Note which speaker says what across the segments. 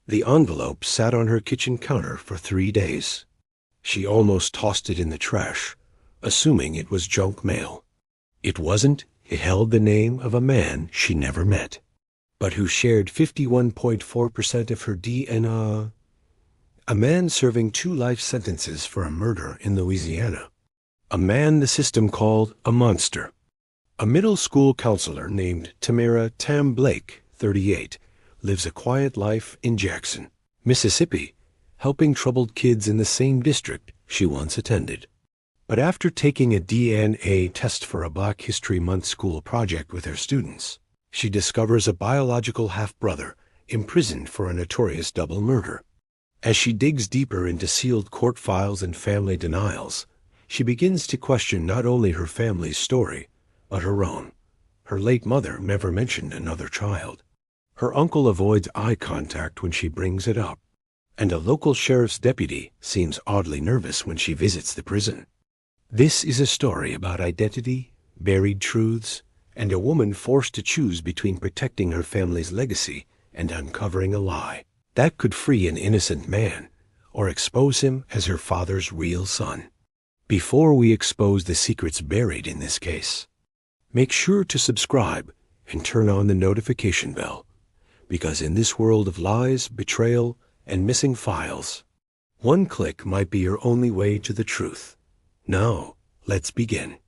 Speaker 1: The envelope sat on her kitchen counter for 3 days. She almost tossed it in the trash, assuming it was junk mail. It wasn't. It held the name of a man she never met, but who shared 51.4% of her DNA. A man serving 2 life sentences for a murder in Louisiana. A man the system called a monster. A middle school counselor named Tamera Blake, 38, lives a quiet life in Jackson, Mississippi, helping troubled kids in the same district she once attended. But after taking a DNA test for a Black History Month school project with her students, she discovers a biological half-brother imprisoned for a notorious double murder. As she digs deeper into sealed court files and family denials, she begins to question not only her family's story, but her own. Her late mother never mentioned another child. Her uncle avoids eye contact when she brings it up, and a local sheriff's deputy seems oddly nervous when she visits the prison. This is a story about identity, buried truths, and a woman forced to choose between protecting her family's legacy and uncovering a lie that could free an innocent man or expose him as her father's real son. Before we expose the secrets buried in this case, make sure to subscribe and turn on the notification bell, because in this world of lies, betrayal, and missing files, one click might be your only way to the truth. Now, let's begin.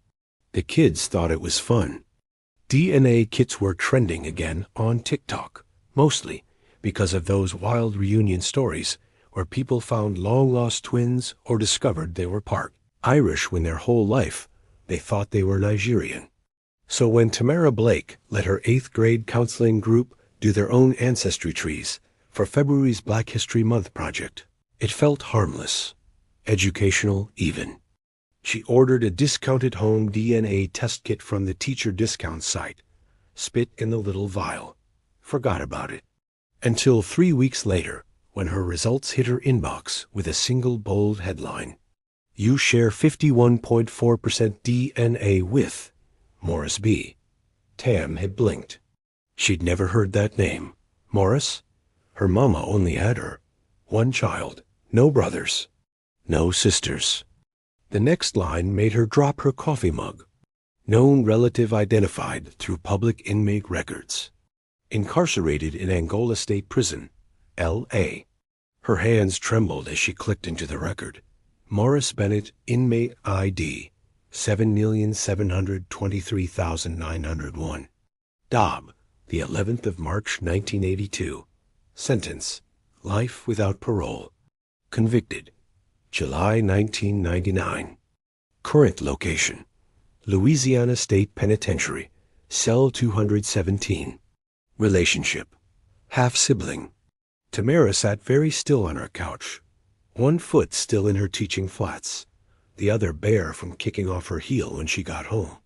Speaker 1: The kids thought it was fun. DNA kits were trending again on TikTok, mostly because of those wild reunion stories where people found long-lost twins or discovered they were part Irish when their whole life they thought they were Nigerian. So when Tamera Blake let her 8th grade counseling group do their own ancestry trees for February's Black History Month project, it felt harmless, educational even. She ordered a discounted home DNA test kit from the teacher discount site, spit in the little vial, forgot about it, until 3 weeks later when her results hit her inbox with a single bold headline: "You share 51.4% DNA with Morris B." Tam had blinked. She'd never heard that name. Morris? Her mama only had her. One child, no brothers, no sisters. The next line made her drop her coffee mug. Known relative identified through public inmate records. Incarcerated in Angola State Prison, L.A. Her hands trembled as she clicked into the record. Morris Bennett, inmate ID, 7,723,901. Dobb, the 11th of March, 1982. Sentence, life without parole. Convicted, July 1999. Current location, Louisiana State Penitentiary, Cell 217. Relationship, half-sibling. Tamera sat very still on her couch, one foot still in her teaching flats, the other bare from kicking off her heel when she got home.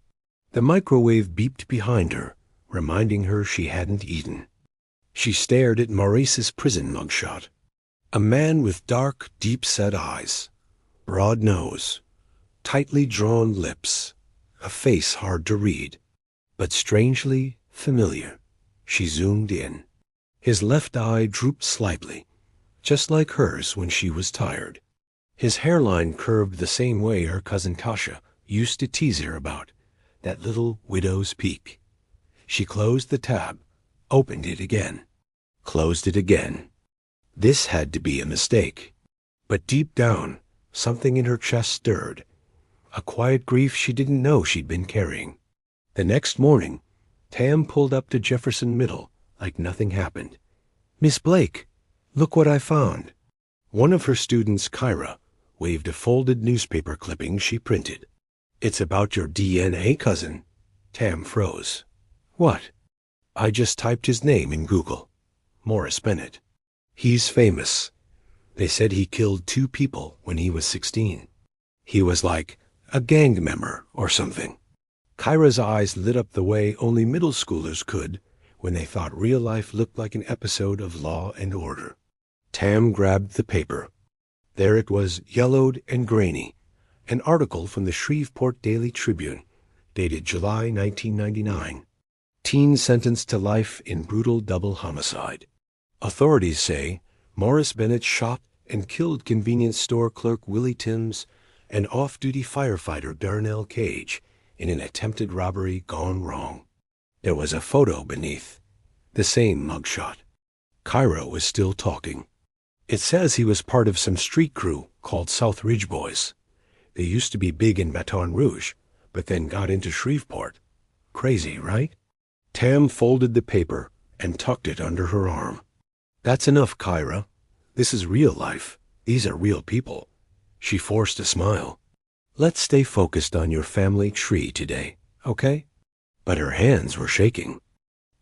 Speaker 1: The microwave beeped behind her, reminding her she hadn't eaten. She stared at Maurice's prison mugshot. A man with dark, deep-set eyes, broad nose, tightly drawn lips, a face hard to read, but strangely familiar. She zoomed in. His left eye drooped slightly, just like hers when she was tired. His hairline curved the same way her cousin Kasha used to tease her about, that little widow's peak. She closed the tab, opened it again, closed it again. This had to be a mistake. But deep down, something in her chest stirred, a quiet grief she didn't know she'd been carrying. The next morning, Tam pulled up to Jefferson Middle like nothing happened. "Miss Blake, look what I found." One of her students, Kyra, waved a folded newspaper clipping she printed. "It's about your DNA cousin." Tam froze. "What?" "I just typed his name in Google. Morris Bennett. He's famous. They said he killed 2 people when he was 16. He was like a gang member or something." Kyra's eyes lit up the way only middle schoolers could when they thought real life looked like an episode of Law and Order. Tam grabbed the paper. There it was, yellowed and grainy, an article from the Shreveport Daily Tribune, dated July 1999. Teen sentenced to life in brutal double homicide. Authorities say Morris Bennett shot and killed convenience store clerk Willie Timms and off-duty firefighter Darnell Cage in an attempted robbery gone wrong. There was a photo beneath, the same mugshot. Cairo was still talking. It says he was part of some street crew called South Ridge Boys. They used to be big in Baton Rouge, but then got into Shreveport. Crazy, right? Tam folded the paper and tucked it under her arm. That's enough, Kyra. This is real life. These are real people. She forced a smile. Let's stay focused on your family tree today, okay? But her hands were shaking.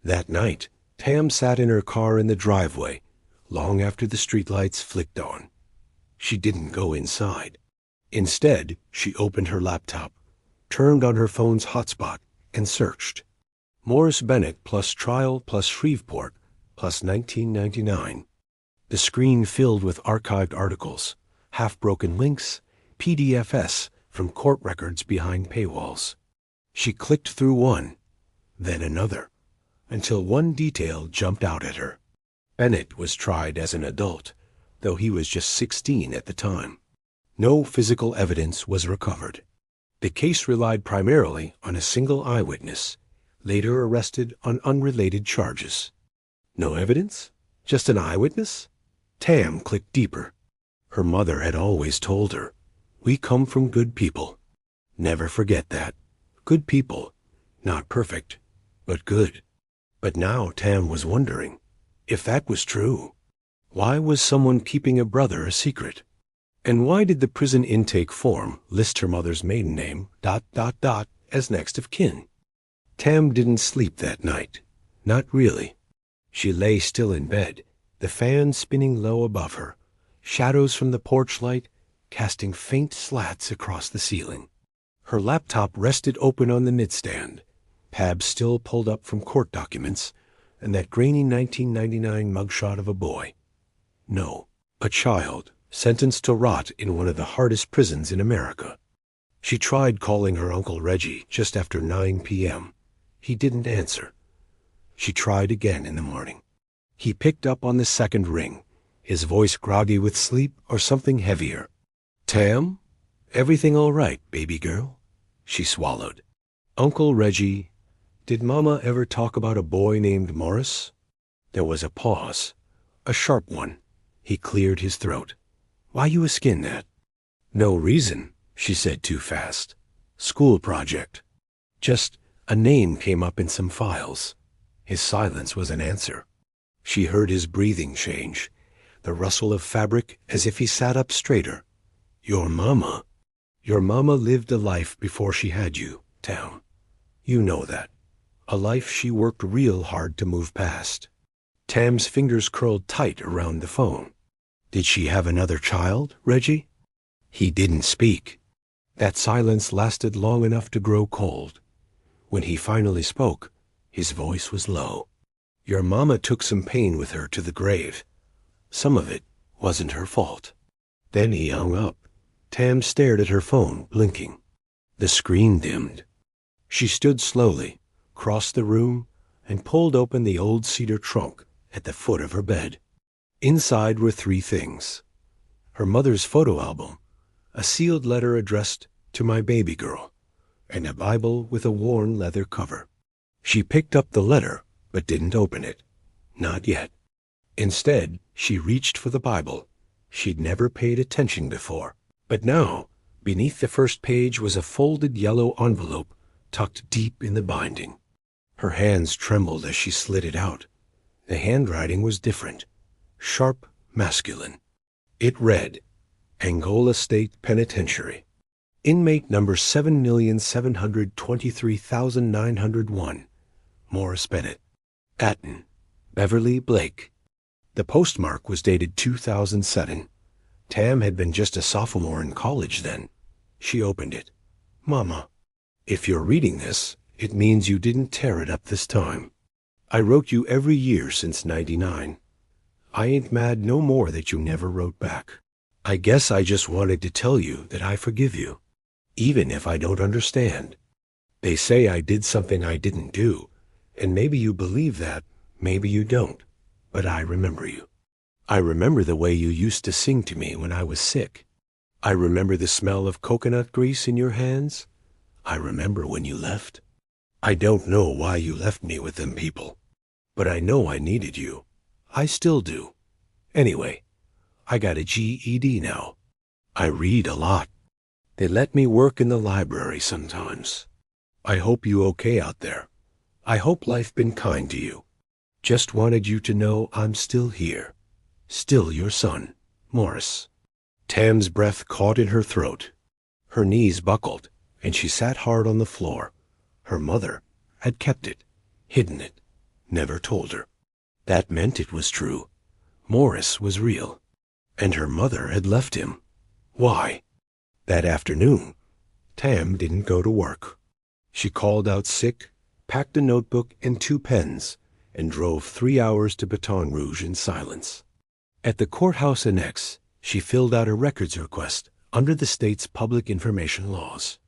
Speaker 1: That night, Tam sat in her car in the driveway, long after the streetlights flicked on. She didn't go inside. Instead, she opened her laptop, turned on her phone's hotspot, and searched. Morris Bennett plus trial plus Shreveport plus 1999. The screen filled with archived articles, half-broken links, PDFs from court records behind paywalls. She clicked through one, then another, until one detail jumped out at her. Bennett was tried as an adult, though he was just 16 at the time. No physical evidence was recovered. The case relied primarily on a single eyewitness, later arrested on unrelated charges. No evidence? Just an eyewitness? Tam clicked deeper. Her mother had always told her, "We come from good people. Never forget that. Good people. Not perfect, but good." But now Tam was wondering, if that was true, why was someone keeping a brother a secret? And why did the prison intake form list her mother's maiden name, ... as next of kin? Tam didn't sleep that night. Not really. She lay still in bed, the fan spinning low above her, shadows from the porch light casting faint slats across the ceiling. Her laptop rested open on the nightstand, tabs still pulled up from court documents, and that grainy 1999 mugshot of a boy. No, a child, sentenced to rot in one of the hardest prisons in America. She tried calling her Uncle Reggie just after 9 p.m. He didn't answer. She tried again in the morning. He picked up on the second ring, his voice groggy with sleep or something heavier. "Tam? Everything all right, baby girl?" She swallowed. "Uncle Reggie, did Mama ever talk about a boy named Morris?" There was a pause, a sharp one. He cleared his throat. "Why you a-skin that?" "No reason," she said too fast. "School project. Just a name came up in some files." His silence was an answer. She heard his breathing change, the rustle of fabric as if he sat up straighter. Your mama lived a life before she had you, Tam. You know that. A life she worked real hard to move past." Tam's fingers curled tight around the phone. "Did she have another child, Reggie?" He didn't speak. That silence lasted long enough to grow cold. When he finally spoke, his voice was low. "Your mama took some pain with her to the grave. Some of it wasn't her fault." Then he hung up. Tam stared at her phone, blinking. The screen dimmed. She stood slowly, crossed the room, and pulled open the old cedar trunk at the foot of her bed. Inside were three things: her mother's photo album, a sealed letter addressed to my baby girl, and a Bible with a worn leather cover. She picked up the letter, but didn't open it. Not yet. Instead, she reached for the Bible. She'd never paid attention before. But now, beneath the first page was a folded yellow envelope tucked deep in the binding. Her hands trembled as she slid it out. The handwriting was different, sharp, masculine. It read, Angola State Penitentiary. Inmate number 7,723,901. Morris Bennett. Atten. Beverly Blake. The postmark was dated 2007. Tam had been just a sophomore in college then. She opened it. "Mama, if you're reading this, it means you didn't tear it up this time. I wrote you every year since '99. I ain't mad no more that you never wrote back. I guess I just wanted to tell you that I forgive you, even if I don't understand. They say I did something I didn't do, and maybe you believe that, maybe you don't, but I remember you. I remember the way you used to sing to me when I was sick. I remember the smell of coconut grease in your hands. I remember when you left. I don't know why you left me with them people, but I know I needed you. I still do. Anyway, I got a GED now. I read a lot. They let me work in the library sometimes. I hope you okay out there. I hope life been kind to you. Just wanted you to know I'm still here. Still your son, Morris. Tam's breath caught in her throat. Her knees buckled, and she sat hard on the floor. Her mother had kept it, hidden it, never told her. That meant it was true. Morris was real. And her mother had left him. Why? That afternoon, Tam didn't go to work. She called out sick, packed a notebook and 2 pens, and drove 3 hours to Baton Rouge in silence. At the courthouse annex, she filled out a records request under the state's public information laws.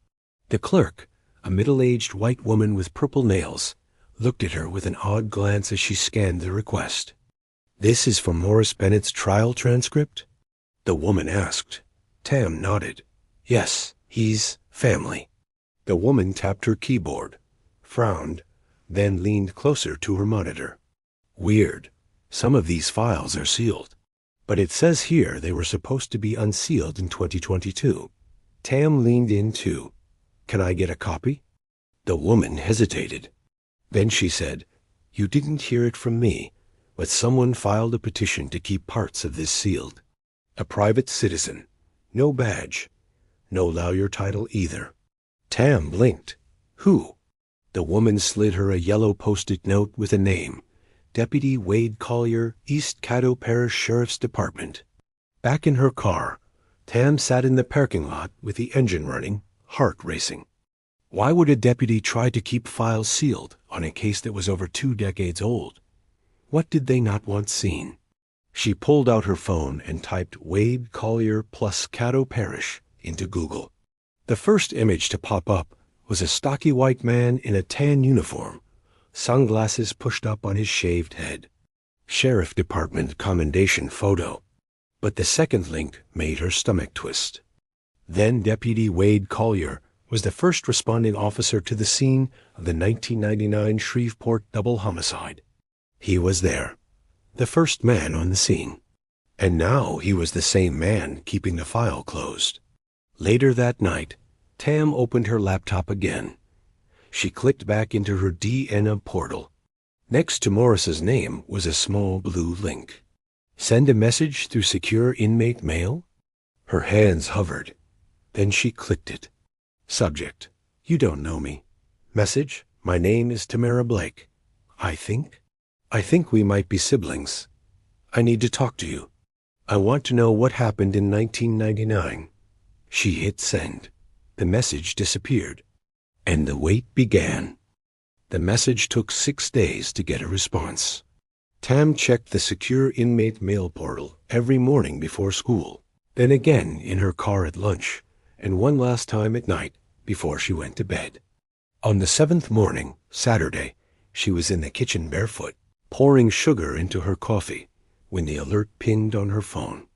Speaker 1: The clerk, a middle-aged white woman with purple nails, looked at her with an odd glance as she scanned the request. "This is from Morris Bennett's trial transcript?" the woman asked. Tam nodded. "Yes, he's family." The woman tapped her keyboard, frowned, then leaned closer to her monitor. "Weird. Some of these files are sealed. But it says here they were supposed to be unsealed in 2022. Tam leaned in too. "Can I get a copy?" The woman hesitated. Then she said, "You didn't hear it from me, but someone filed a petition to keep parts of this sealed. A private citizen. No badge. No lawyer title either." Tam blinked. "Who?" The woman slid her a yellow post-it note with a name. Deputy Wade Collier, East Caddo Parish Sheriff's Department. Back in her car, Tam sat in the parking lot with the engine running, heart racing. Why would a deputy try to keep files sealed on a case that was over 2 decades old? What did they not want seen? She pulled out her phone and typed Wade Collier plus Caddo Parish into Google. The first image to pop up was a stocky white man in a tan uniform, sunglasses pushed up on his shaved head. Sheriff Department commendation photo. But the second link made her stomach twist. Then Deputy Wade Collier was the first responding officer to the scene of the 1999 Shreveport double homicide. He was there, the first man on the scene. And now he was the same man keeping the file closed. Later that night, Tam opened her laptop again. She clicked back into her DNA portal. Next to Morris's name was a small blue link. Send a message through secure inmate mail? Her hands hovered. Then she clicked it. Subject: You don't know me. Message: My name is Tamera Blake. I think we might be siblings. I need to talk to you. I want to know what happened in 1999. She hit send. The message disappeared. And the wait began. The message took 6 days to get a response. Tam checked the secure inmate mail portal every morning before school, then again in her car at lunch, and one last time at night before she went to bed. On the 7th morning, Saturday, she was in the kitchen barefoot, pouring sugar into her coffee, when the alert pinged on her phone.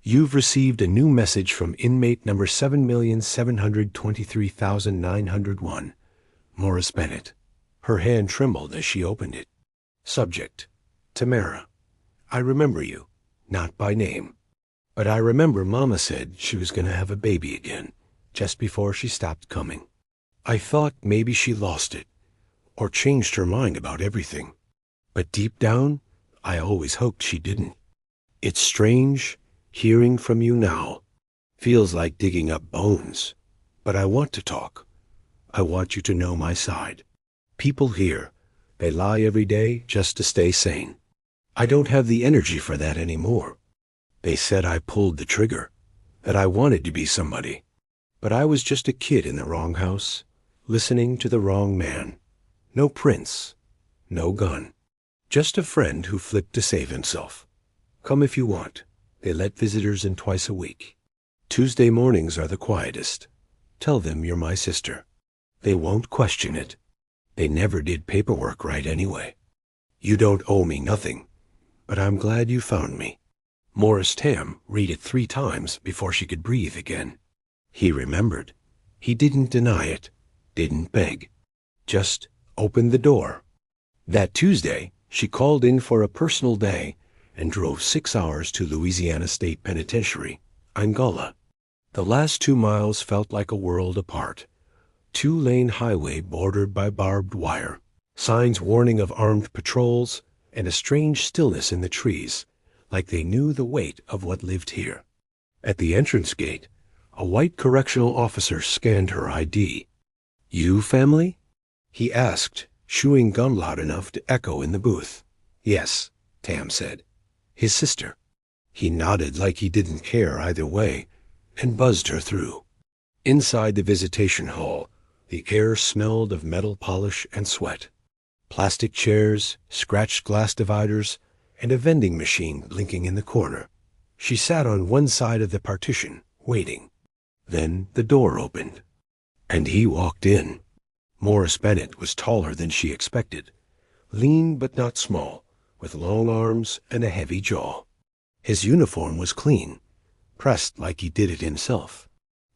Speaker 1: You've received a new message from inmate number 7,723,901, Morris Bennett. Her hand trembled as she opened it. Subject: Tamera. I remember you, not by name. But I remember Mama said she was going to have a baby again, just before she stopped coming. I thought maybe she lost it, or changed her mind about everything. But deep down, I always hoped she didn't. It's strange hearing from you now. Feels like digging up bones. But I want to talk. I want you to know my side. People here, they lie every day just to stay sane. I don't have the energy for that anymore. They said I pulled the trigger, that I wanted to be somebody. But I was just a kid in the wrong house, listening to the wrong man. No prince, no gun. Just a friend who flipped to save himself. Come if you want. They let visitors in twice a week. Tuesday mornings are the quietest. Tell them you're my sister. They won't question it. They never did paperwork right anyway. You don't owe me nothing, but I'm glad you found me. Morris Tam read it 3 times before she could breathe again. He remembered. He didn't deny it, didn't beg. Just opened the door. That Tuesday, she called in for a personal day and drove 6 hours to Louisiana State Penitentiary, Angola. The last 2 miles felt like a world apart. 2-lane highway bordered by barbed wire, signs warning of armed patrols, and a strange stillness in the trees, like they knew the weight of what lived here. At the entrance gate, a white correctional officer scanned her ID. "You family?" he asked, chewing gum loud enough to echo in the booth. "Yes," Tam said. "His sister." He nodded like he didn't care either way, and buzzed her through. Inside the visitation hall, the air smelled of metal polish and sweat. Plastic chairs, scratched glass dividers, and a vending machine blinking in the corner. She sat on one side of the partition, waiting. Then the door opened, and he walked in. Morris Bennett was taller than she expected, lean but not small, with long arms and a heavy jaw. His uniform was clean, pressed like he did it himself.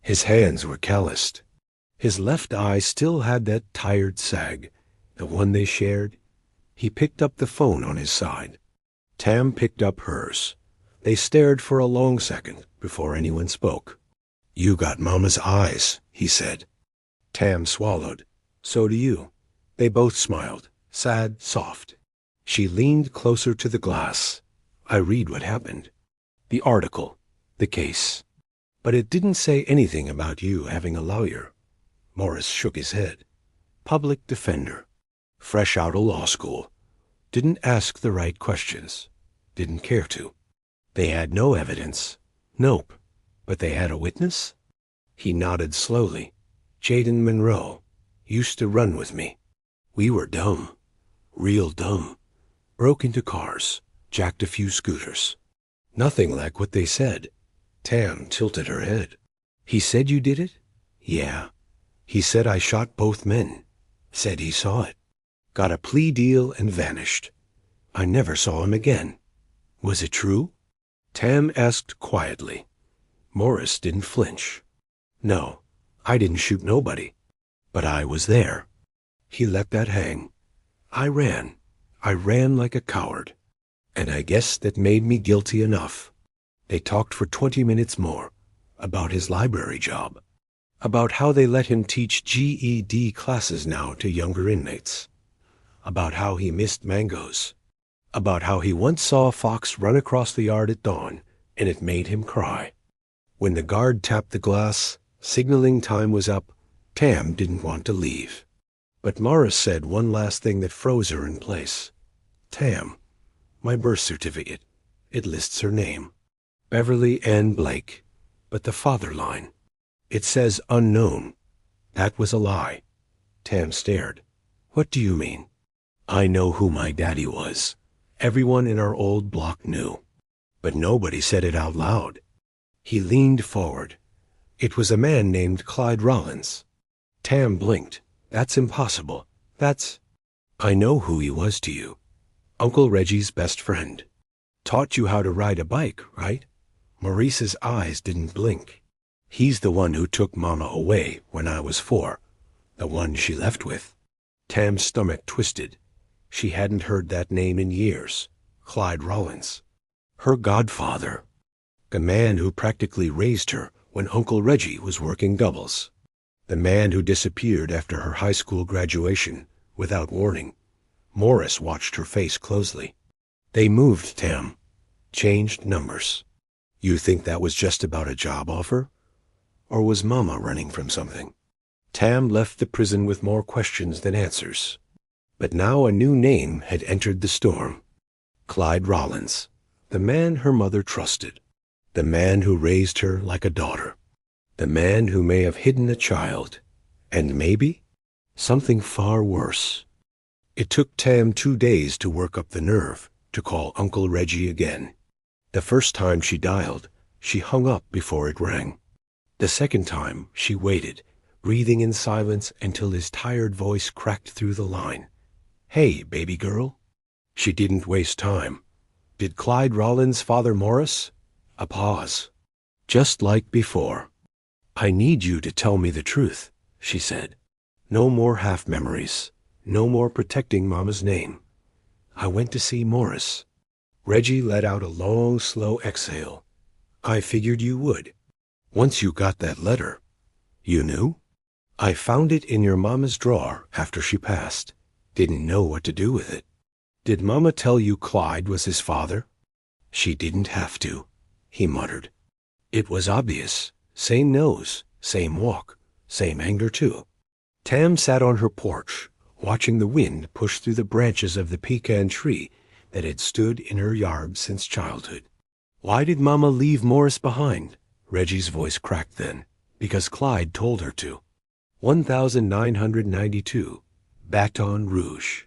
Speaker 1: His hands were calloused. His left eye still had that tired sag, the one they shared. He picked up the phone on his side. Tam picked up hers. They stared for a long second before anyone spoke. "You got Mama's eyes," he said. Tam swallowed. "So do you." They both smiled, sad, soft. She leaned closer to the glass. "I read what happened. The article, the case. But it didn't say anything about you having a lawyer." Morris shook his head. "Public defender. Fresh out of law school. Didn't ask the right questions. Didn't care to. They had no evidence. Nope. But they had a witness?" He nodded slowly. "Jaden Monroe. Used to run with me. We were dumb. Real dumb. Broke into cars. Jacked a few scooters. Nothing like what they said." Tam tilted her head. "He said you did it?" "Yeah. He said I shot both men. Said he saw it. Got a plea deal and vanished. I never saw him again. Was it true?" Tam asked quietly. Morris didn't flinch. "No, I didn't shoot nobody. But I was there." He let that hang. "I ran. I ran like a coward. And I guess that made me guilty enough." They talked for 20 minutes more, about his library job, about how they let him teach GED classes now to younger inmates, about how he missed mangoes, about how he once saw a fox run across the yard at dawn, and it made him cry. When the guard tapped the glass, signaling time was up, Tam didn't want to leave. But Morris said one last thing that froze her in place. "Tam, my birth certificate. It lists her name. Beverly Ann Blake. But the father line. It says unknown. That was a lie." Tam stared. "What do you mean?" "I know who my daddy was. Everyone in our old block knew. But nobody said it out loud." He leaned forward. "It was a man named Clyde Rollins." Tam blinked. "That's impossible. That's—" "I know who he was to you. Uncle Reggie's best friend. Taught you how to ride a bike, right?" Maurice's eyes didn't blink. "He's the one who took Mama away when I was 4. The one she left with." Tam's stomach twisted. She hadn't heard that name in years. Clyde Rollins. Her godfather. The man who practically raised her when Uncle Reggie was working doubles. The man who disappeared after her high school graduation, without warning. Morris watched her face closely. "They moved, Tam. Changed numbers. You think that was just about a job offer? Or was Mama running from something?" Tam left the prison with more questions than answers. But now a new name had entered the storm. Clyde Rollins. The man her mother trusted. The man who raised her like a daughter. The man who may have hidden a child. And maybe something far worse. It took Tam 2 days to work up the nerve to call Uncle Reggie again. The first time she dialed, she hung up before it rang. The second time, she waited, breathing in silence until his tired voice cracked through the line. "Hey, baby girl." She didn't waste time. Did Clyde Rollins father Morris? A pause. Just like before. I need you to tell me the truth, she said. No more half-memories. No more protecting Mama's name. I went to see Morris. Reggie let out a long, slow exhale. I figured you would. Once you got that letter. You knew? I found it in your Mama's drawer after she passed. Didn't know what to do with it. Did Mama tell you Clyde was his father? She didn't have to, he muttered. It was obvious. Same nose, same walk, same anger too. Tam sat on her porch, watching the wind push through the branches of the pecan tree that had stood in her yard since childhood. Why did Mama leave Morris behind? Reggie's voice cracked then. Because Clyde told her to. 1992, Baton Rouge.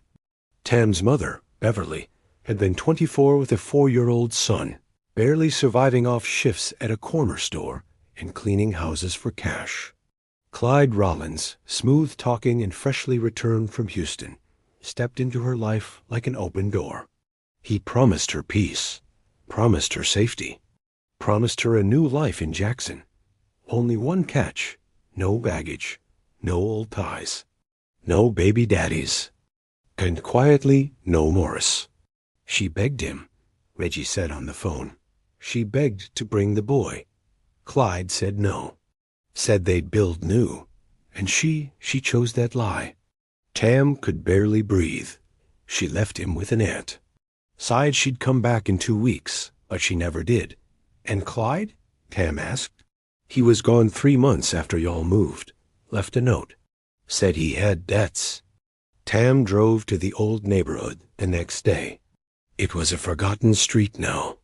Speaker 1: Tam's mother, Beverly, had been 24 with a 4-year-old son, barely surviving off shifts at a corner store and cleaning houses for cash. Clyde Rollins, smooth-talking and freshly returned from Houston, stepped into her life like an open door. He promised her peace, promised her safety, promised her a new life in Jackson. Only one catch: no baggage, no old ties, no baby daddies, and quietly no Morris. She begged him, Reggie said on the phone. She begged to bring the boy. Clyde said no. Said they'd build new, and she chose that lie. Tam could barely breathe. She left him with an aunt. Sighed she'd come back in 2 weeks, but she never did. And Clyde? Tam asked. He was gone 3 months after y'all moved. Left a note. Said he had debts. Tam drove to the old neighborhood the next day. It was a forgotten street now.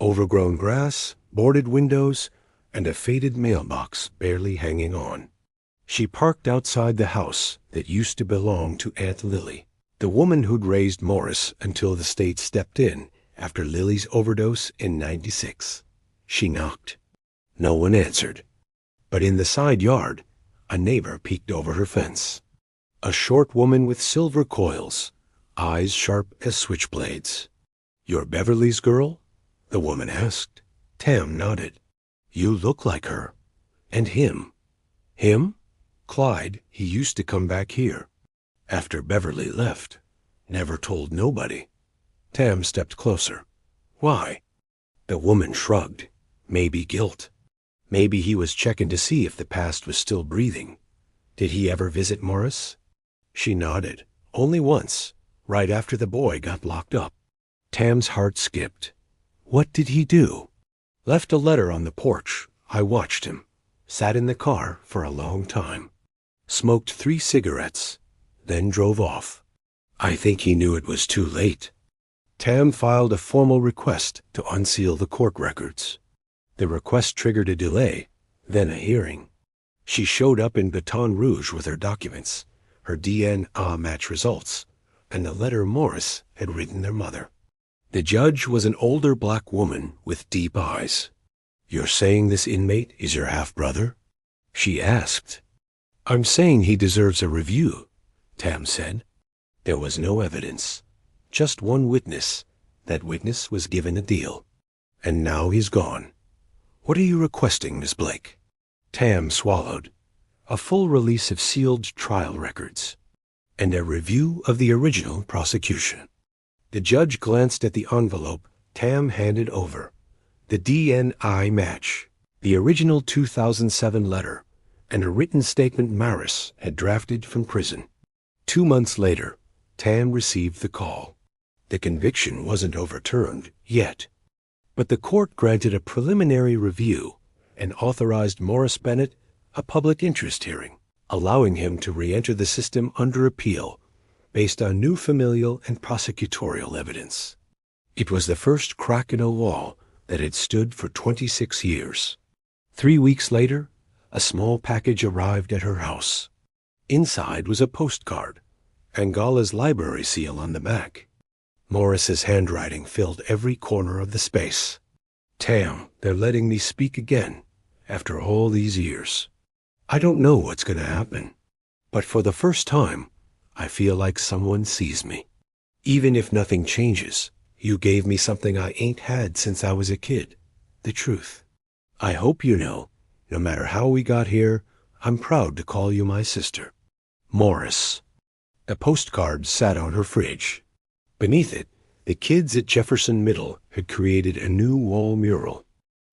Speaker 1: Overgrown grass, boarded windows, and a faded mailbox barely hanging on. She parked outside the house that used to belong to Aunt Lily, the woman who'd raised Morris until the state stepped in after Lily's overdose in '96. She knocked. No one answered. But in the side yard, a neighbor peeked over her fence. A short woman with silver coils, eyes sharp as switchblades. "You're Beverly's girl?" the woman asked. Tam nodded. "You look like her. And him." "Him? Clyde, he used to come back here. After Beverly left. Never told nobody." Tam stepped closer. "Why?" The woman shrugged. Maybe guilt. Maybe he was checking to see if the past was still breathing. Did he ever visit Morris? She nodded. Only once, right after the boy got locked up. Tam's heart skipped. What did he do? Left a letter on the porch. I watched him. Sat in the car for a long time. Smoked 3 cigarettes, then drove off. I think he knew it was too late. Tam filed a formal request to unseal the court records. The request triggered a delay, then a hearing. She showed up in Baton Rouge with her documents, her DNA match results, and the letter Morris had written their mother. The judge was an older black woman with deep eyes. "You're saying this inmate is your half-brother?" she asked. "I'm saying he deserves a review," Tam said. There was no evidence, just one witness. That witness was given a deal. And now he's gone. What are you requesting, Miss Blake? Tam swallowed. A full release of sealed trial records, and a review of the original prosecution. The judge glanced at the envelope Tam handed over. The DNA match, the original 2007 letter, and a written statement Maris had drafted from prison. 2 months later, Tam received the call. The conviction wasn't overturned yet, but the court granted a preliminary review and authorized Morris Bennett a public interest hearing, allowing him to re-enter the system under appeal based on new familial and prosecutorial evidence. It was the first crack in a wall that had stood for 26 years. 3 weeks later, a small package arrived at her house. Inside was a postcard, Angola's library seal on the back. Morris's handwriting filled every corner of the space. "Tam, they're letting me speak again, after all these years. I don't know what's going to happen, but for the first time, I feel like someone sees me. Even if nothing changes, You gave me something I ain't had since I was a kid. The truth. I hope you know, no matter how we got here, I'm proud to call you my sister. Morris. A postcard sat on her fridge. Beneath it, the kids at Jefferson Middle had created a new wall mural.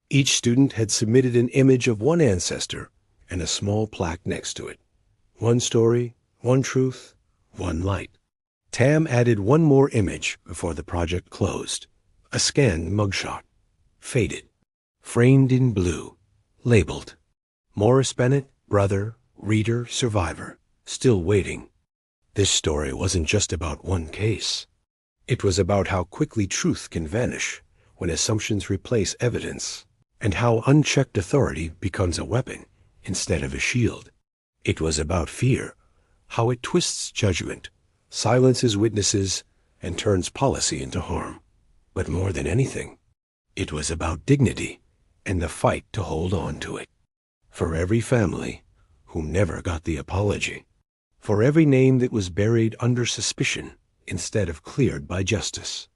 Speaker 1: Each student had submitted an image of one ancestor and a small plaque next to it. One story, one truth, one light. Tam added one more image before the project closed. A scanned mugshot. Faded. Framed in blue. Labeled. Morris Bennett, brother, reader, survivor. Still waiting. This story wasn't just about one case. It was about how quickly truth can vanish when assumptions replace evidence, and how unchecked authority becomes a weapon instead of a shield. It was about fear, how it twists judgment, silences witnesses, and turns policy into harm. But more than anything, it was about dignity and the fight to hold on to it. For every family who never got the apology, for every name that was buried under suspicion instead of cleared by justice,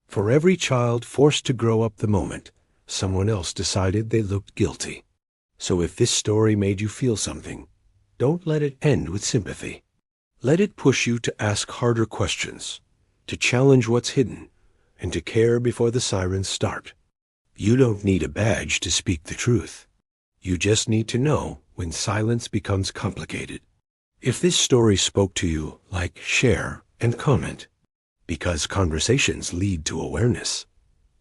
Speaker 1: for every child forced to grow up the moment someone else decided they looked guilty. So if this story made you feel something, don't let it end with sympathy. Let it push you to ask harder questions, to challenge what's hidden, and to care before the sirens start. You don't need a badge to speak the truth. You just need to know when silence becomes complicated. If this story spoke to you, like, share, and comment, because conversations lead to awareness.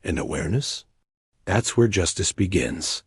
Speaker 1: And awareness? That's where justice begins.